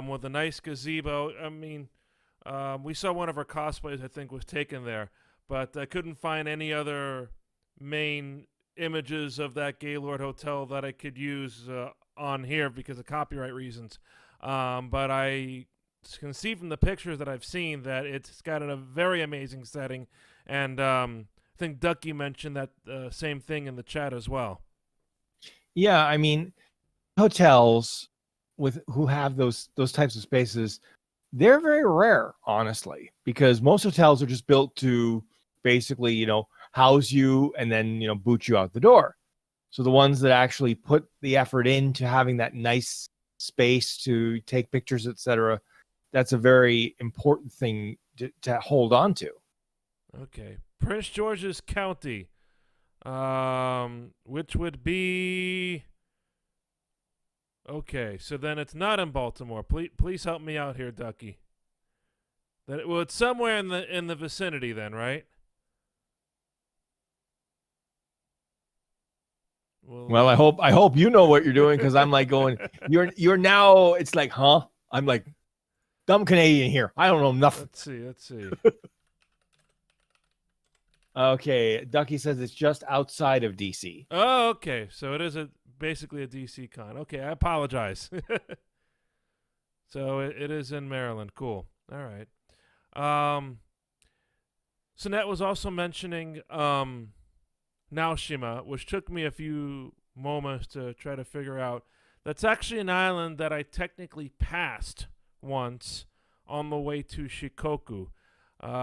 Speaker 2: with a nice gazebo. I mean, we saw one of our cosplays, I think, was taken there, but I couldn't find any other main images of that Gaylord Hotel that I could use on here because of copyright reasons. But I can see from the pictures that I've seen that it's got a very amazing setting, and I think Ducky mentioned that same thing in the chat as well.
Speaker 3: Yeah, I mean, hotels who have those types of spaces, they're very rare, honestly, because most hotels are just built to basically, house you and then, boot you out the door. So the ones that actually put the effort into having that nice space to take pictures, etc., that's a very important thing to hold on to.
Speaker 2: Okay. Prince George's County, which would be... Okay, so then it's not in Baltimore. Please help me out here, Ducky. Well, it's somewhere in the vicinity then, right?
Speaker 3: Well, I hope you know what you're doing, because I'm like going, you're now, it's like, huh? I'm like, dumb Canadian here. I don't know nothing.
Speaker 2: Let's see.
Speaker 3: Okay, Ducky says it's just outside of DC.
Speaker 2: Oh, okay. So it is basically a DC con. Okay, I apologize. So it is in Maryland. Cool. All right. Sinette was also mentioning Naoshima, which took me a few moments to try to figure out. That's actually an island that I technically passed once on the way to Shikoku,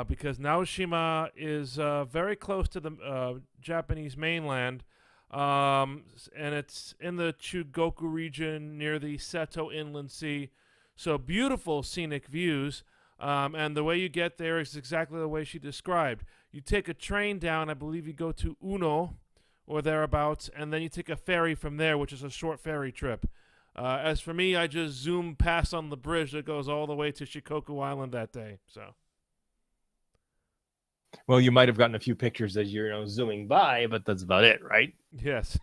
Speaker 2: because Naoshima is very close to the Japanese mainland, and it's in the Chugoku region near the Seto Inland Sea. So beautiful scenic views, and the way you get there is exactly the way she described. You take a train down, I believe you go to Uno or thereabouts, and then you take a ferry from there, which is a short ferry trip. As for me, I just zoomed past on the bridge that goes all the way to Shikoku Island that day. So,
Speaker 3: well, you might have gotten a few pictures as you're zooming by, but that's about it, right?
Speaker 2: Yes.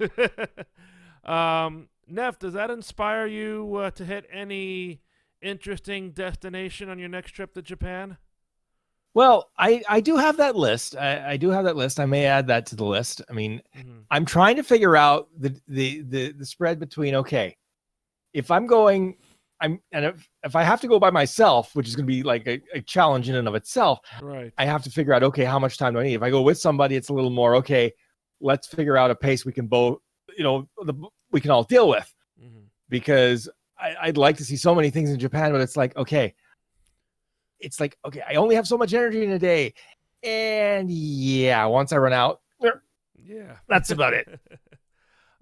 Speaker 2: Neff, does that inspire you to hit any interesting destination on your next trip to Japan?
Speaker 3: Well, I do have that list. I do have that list. I may add that to the list. I mean, I'm trying to figure out the spread between, okay, if I'm going, if I have to go by myself, which is going to be like a challenge in and of itself,
Speaker 2: right?
Speaker 3: I have to figure out, okay, how much time do I need? If I go with somebody, it's a little more, okay, let's figure out a pace we can both, we can all deal with, because I'd like to see so many things in Japan, but it's like, okay, I only have so much energy in a day. And yeah, once I run out,
Speaker 2: yeah,
Speaker 3: that's about it.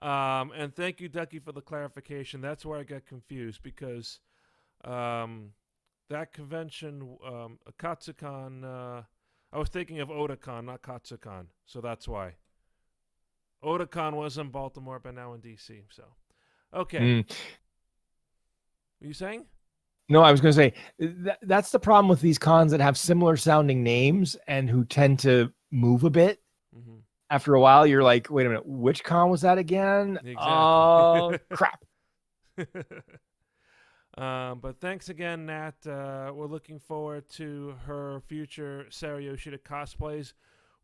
Speaker 2: And thank you, Ducky, for the clarification. That's where I got confused, because that convention, Katsucon, I was thinking of Otakon, not Katsucon. So that's why. Otakon was in Baltimore, but now in DC. So, okay. What are you saying?
Speaker 3: No, I was going to say that's the problem with these cons that have similar sounding names and who tend to move a bit. After a while, you're like, wait a minute, which con was that again?
Speaker 2: Exactly.
Speaker 3: Oh, crap.
Speaker 2: But thanks again, Nat. We're looking forward to her future Sarah Yoshida cosplays,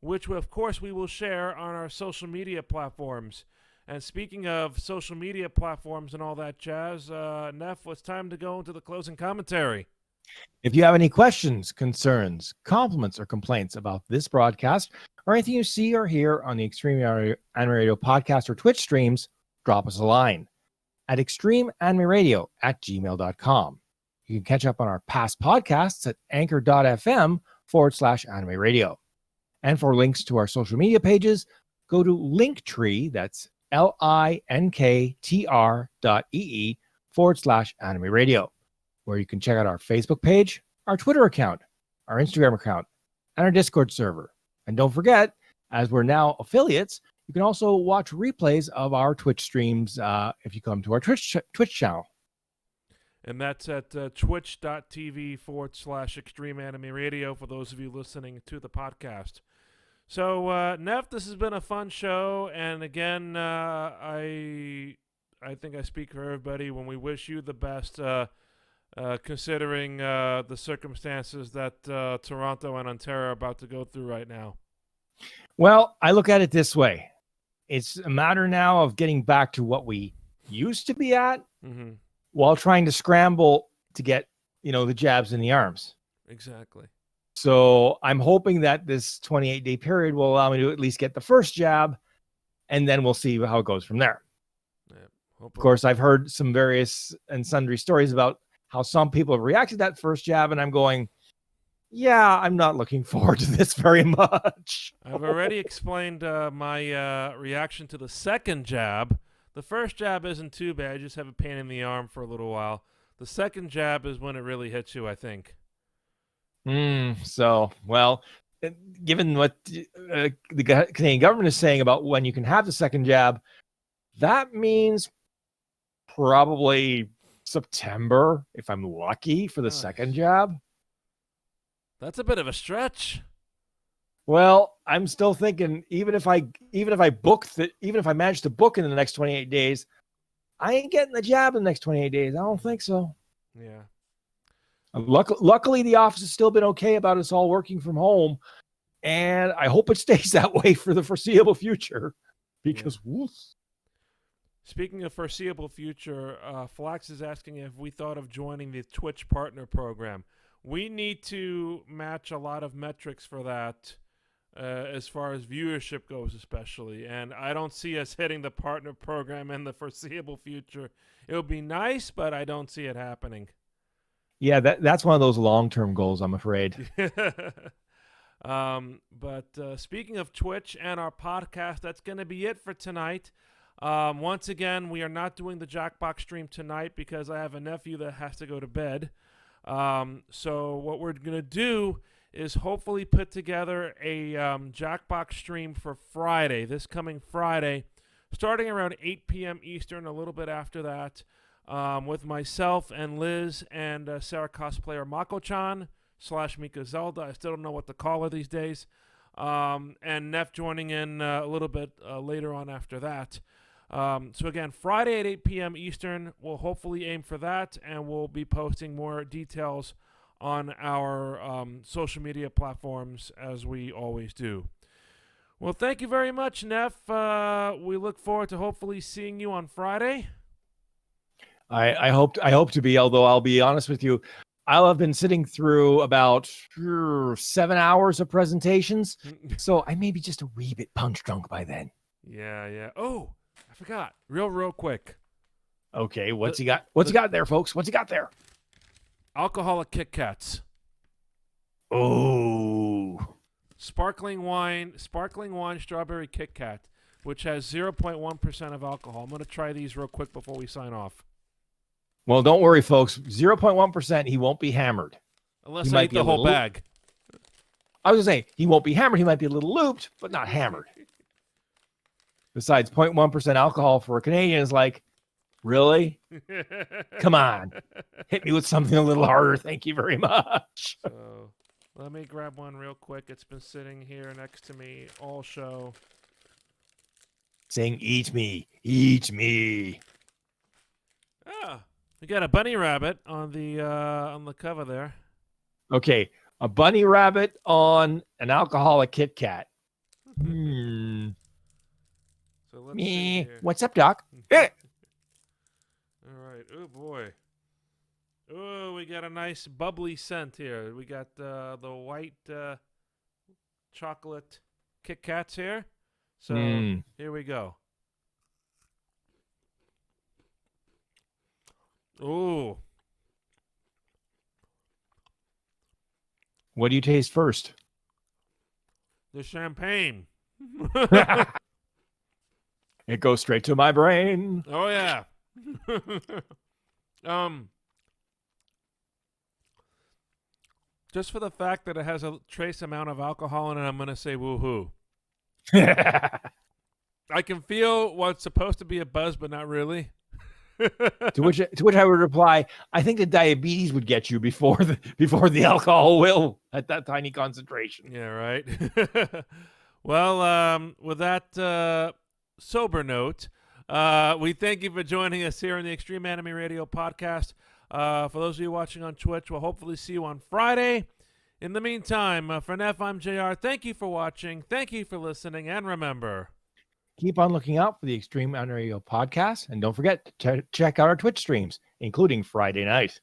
Speaker 2: which, of course, we will share on our social media platforms. And speaking of social media platforms and all that jazz, Neff, it's time to go into the closing commentary.
Speaker 3: If you have any questions, concerns, compliments, or complaints about this broadcast, or anything you see or hear on the Extreme Anime Radio podcast or Twitch streams, drop us a line at extremeanimeradio@gmail.com. You can catch up on our past podcasts at anchor.fm/anime radio. And for links to our social media pages, go to Linktree, that's linktr.ee/anime radio, where you can check out our Facebook page, our Twitter account, our Instagram account, and our Discord server. And don't forget, as we're now affiliates, you can also watch replays of our Twitch streams if you come to our Twitch channel.
Speaker 2: And that's at twitch.tv/Extreme Anime Radio for those of you listening to the podcast. So, Neff, this has been a fun show. And again, I think I speak for everybody when we wish you the best, considering the circumstances that Toronto and Ontario are about to go through right now.
Speaker 3: Well, I look at it this way. It's a matter now of getting back to what we used to be at while trying to scramble to get, the jabs in the arms.
Speaker 2: Exactly.
Speaker 3: So I'm hoping that this 28-day period will allow me to at least get the first jab, and then we'll see how it goes from there.
Speaker 2: Yeah,
Speaker 3: Of course, I've heard some various and sundry stories about how some people have reacted to that first jab, and I'm going, yeah, I'm not looking forward to this very much.
Speaker 2: I've already explained my reaction to the second jab. The first jab isn't too bad. I just have a pain in the arm for a little while. The second jab is when it really hits you, I think.
Speaker 3: So, well, given what the Canadian government is saying about when you can have the second jab, that means probably September, if I'm lucky, for the second jab.
Speaker 2: That's a bit of a stretch.
Speaker 3: Well, I'm still thinking even if I manage to book in the next 28 days, I ain't getting the jab in the next 28 days. I don't think so.
Speaker 2: Yeah.
Speaker 3: Luckily, the office has still been okay about us all working from home, and I hope it stays that way for the foreseeable future. Because, woof.
Speaker 2: Speaking of foreseeable future, Flax is asking if we thought of joining the Twitch partner program. We need to match a lot of metrics for that, as far as viewership goes, especially. And I don't see us hitting the partner program in the foreseeable future. It would be nice, but I don't see it happening.
Speaker 3: Yeah, that's one of those long-term goals, I'm afraid.
Speaker 2: But speaking of Twitch and our podcast, that's going to be it for tonight. Once again, we are not doing the Jackbox stream tonight because I have a nephew that has to go to bed. So what we're going to do is hopefully put together a Jackbox stream for Friday, this coming Friday, starting around 8 p.m. Eastern, a little bit after that, with myself and Liz and Sarah Cosplayer Mako-chan / Mika Zelda. I still don't know what to call her these days. And Neff joining in a little bit later on after that. So again, Friday at 8 p.m. Eastern, we'll hopefully aim for that, and we'll be posting more details on our social media platforms as we always do. Well, thank you very much, Neff. We look forward to hopefully seeing you on Friday.
Speaker 3: I hope to be, although I'll be honest with you, I'll have been sitting through about 7 hours of presentations, so I may be just a wee bit punch drunk by then.
Speaker 2: Yeah. Oh, I forgot. Real quick.
Speaker 3: Okay, what's he got? What's he got there, folks? What's he got there?
Speaker 2: Alcoholic Kit Kats.
Speaker 3: Oh.
Speaker 2: Sparkling wine strawberry Kit Kat, which has 0.1% of alcohol. I'm going to try these real quick before we sign off.
Speaker 3: Well, don't worry, folks. 0.1%, he won't be hammered.
Speaker 2: Unless I eat the whole bag.
Speaker 3: I was going to say, he won't be hammered. He might be a little looped, but not hammered. Besides, 0.1% alcohol for a Canadian is like, really? Come on. Hit me with something a little harder. Thank you very much.
Speaker 2: So, let me grab one real quick. It's been sitting here next to me all show.
Speaker 3: Saying, eat me, eat me.
Speaker 2: Ah, we got a bunny rabbit on the cover there.
Speaker 3: Okay, a bunny rabbit on an alcoholic Kit Kat.
Speaker 2: So let's see here.
Speaker 3: What's up, Doc?
Speaker 2: All right. Oh boy. Oh, we got a nice bubbly scent here. We got the white chocolate Kit Kats here. So here we go. Ooh.
Speaker 3: What do you taste first?
Speaker 2: The champagne.
Speaker 3: It goes straight to my brain.
Speaker 2: Oh yeah. Just for the fact that it has a trace amount of alcohol in it, I'm gonna say woohoo. I can feel what's supposed to be a buzz, but not really.
Speaker 3: to which I would reply, I think the diabetes would get you before the alcohol will at that tiny concentration.
Speaker 2: Yeah, right. Well, with that sober note, we thank you for joining us here on the Extreme Anime Radio podcast. For those of you watching on Twitch, we'll hopefully see you on Friday. In the meantime, for Neff, I'm JR. Thank you for watching. Thank you for listening. And remember,
Speaker 3: keep on looking out for the Extreme Anime Radio podcast. And don't forget to check out our Twitch streams, including Friday night.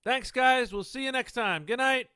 Speaker 2: Thanks, guys. We'll see you next time. Good night.